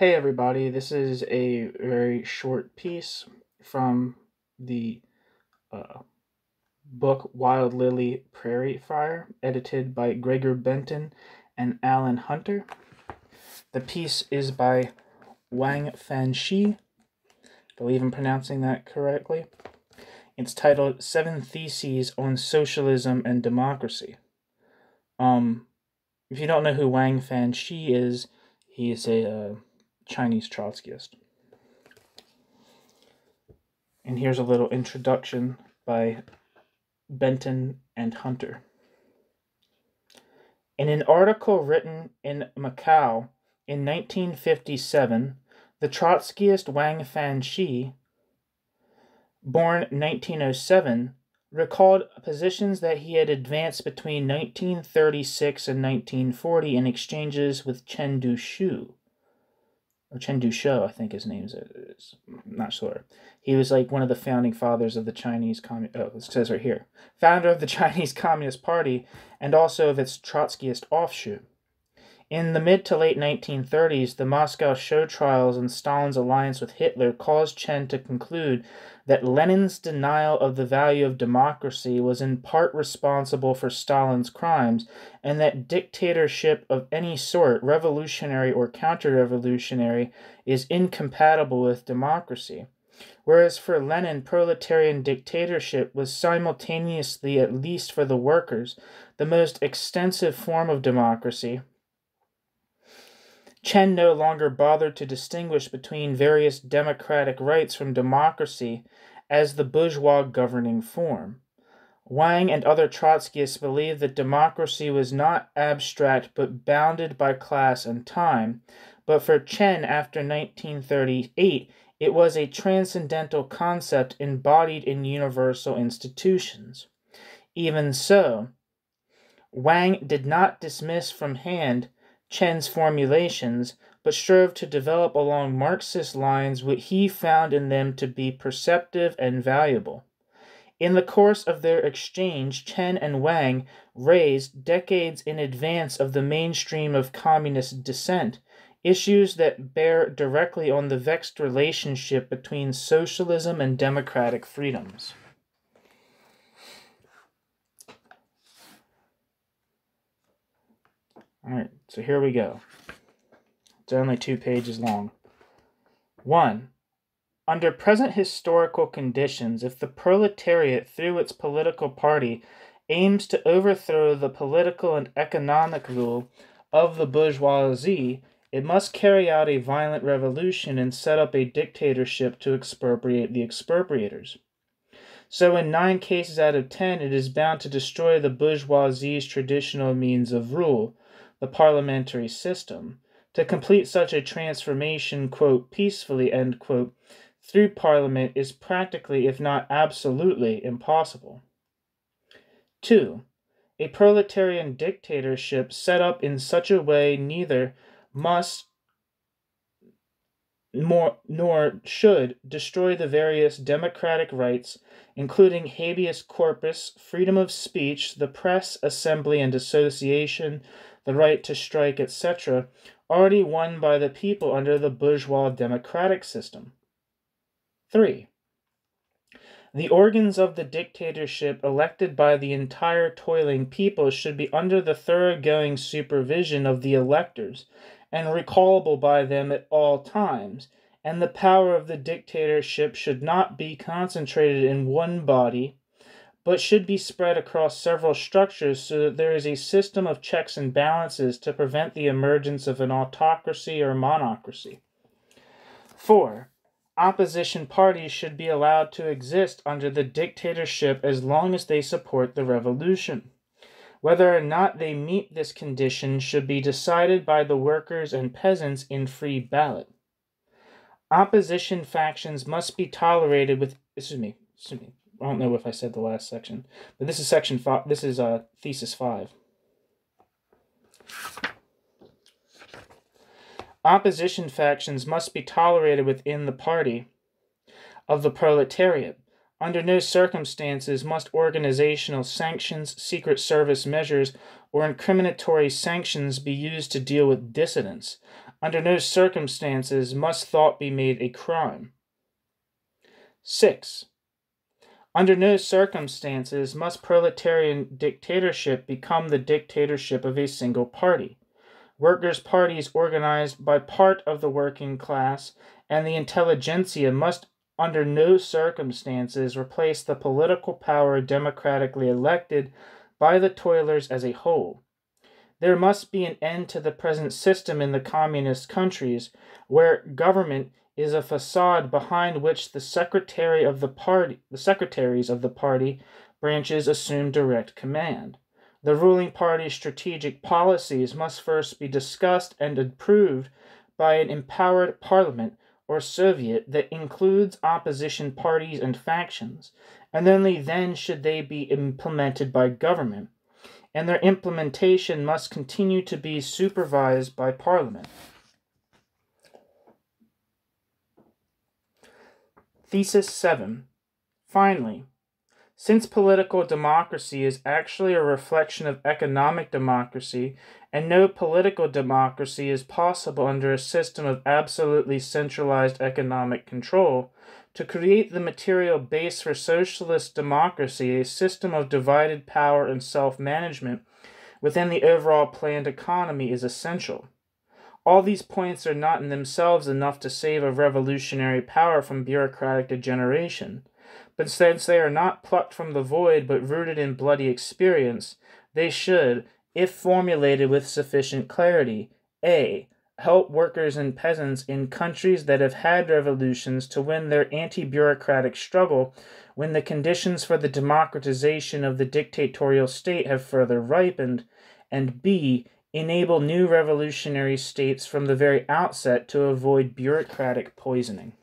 Hey everybody, this is a very short piece from the uh, book Wild Lily Prairie Fire, edited by Gregor Benton and Alan Hunter. The piece is by Wang Fanxi, I believe I'm pronouncing that correctly. It's titled Seven Theses on Socialism and Democracy. If you don't know who Wang Fanxi is, he is a Chinese Trotskyist. And here's a little introduction by Benton and Hunter. In an article written in Macau in 1957, the Trotskyist Wang Fanxi, born 1907, recalled positions that he had advanced between 1936 and 1940 in exchanges with Chen Duxiu. Or Chen Duxiu, I think his name is. I'm not sure. He was like one of the founding fathers of the Chinese it says right here. Founder of the Chinese Communist Party and also of its Trotskyist offshoot. In the mid to late 1930s, the Moscow show trials and Stalin's alliance with Hitler caused Chen to conclude that Lenin's denial of the value of democracy was in part responsible for Stalin's crimes, and that dictatorship of any sort, revolutionary or counter-revolutionary, is incompatible with democracy. Whereas for Lenin, proletarian dictatorship was simultaneously, at least for the workers, the most extensive form of democracy. Chen no longer bothered to distinguish between various democratic rights from democracy as the bourgeois governing form. Wang and other Trotskyists believed that democracy was not abstract but bounded by class and time, but for Chen after 1938, it was a transcendental concept embodied in universal institutions. Even so, Wang did not dismiss from hand Chen's formulations, but strove to develop along Marxist lines what he found in them to be perceptive and valuable. In the course of their exchange, Chen and Wang raised, decades in advance of the mainstream of communist dissent, issues that bear directly on the vexed relationship between socialism and democratic freedoms. All right, so here we go. It's only 2 pages long. 1. Under present historical conditions, if the proletariat, through its political party, aims to overthrow the political and economic rule of the bourgeoisie, it must carry out a violent revolution and set up a dictatorship to expropriate the expropriators. So in 9 cases out of 10, it is bound to destroy the bourgeoisie's traditional means of rule, the parliamentary system. To complete such a transformation, quote, peacefully, end quote, through parliament is practically, if not absolutely, impossible. 2. A proletarian dictatorship set up in such a way neither must nor should destroy the various democratic rights, including habeas corpus, freedom of speech, the press, assembly and association, the right to strike, etc., already won by the people under the bourgeois democratic system. 3. The organs of the dictatorship elected by the entire toiling people should be under the thoroughgoing supervision of the electors, and recallable by them at all times, and the power of the dictatorship should not be concentrated in one body, but should be spread across several structures so that there is a system of checks and balances to prevent the emergence of an autocracy or monocracy. 4. Opposition parties should be allowed to exist under the dictatorship as long as they support the revolution. Whether or not they meet this condition should be decided by the workers and peasants in free ballot. Opposition factions must be tolerated with... I don't know if I said the last section, but this is section 5. This is thesis 5. Opposition factions must be tolerated within the party of the proletariat. Under no circumstances must organizational sanctions, secret service measures, or incriminatory sanctions be used to deal with dissidents. Under no circumstances must thought be made a crime. 6. Under no circumstances must proletarian dictatorship become the dictatorship of a single party. Workers' parties organized by part of the working class and the intelligentsia must under no circumstances replace the political power democratically elected by the toilers as a whole. There must be an end to the present system in the communist countries, where government is a facade behind which the secretaries of the party branches assume direct command. The ruling party's strategic policies must first be discussed and approved by an empowered parliament or Soviet that includes opposition parties and factions, and only then should they be implemented by government, and their implementation must continue to be supervised by Parliament. Thesis 7. Finally, since political democracy is actually a reflection of economic democracy, and no political democracy is possible under a system of absolutely centralized economic control, to create the material base for socialist democracy, a system of divided power and self-management within the overall planned economy is essential. All these points are not in themselves enough to save a revolutionary power from bureaucratic degeneration, but since they are not plucked from the void but rooted in bloody experience, they should, if formulated with sufficient clarity, a. help workers and peasants in countries that have had revolutions to win their anti-bureaucratic struggle when the conditions for the democratization of the dictatorial state have further ripened, and b. enable new revolutionary states from the very outset to avoid bureaucratic poisoning.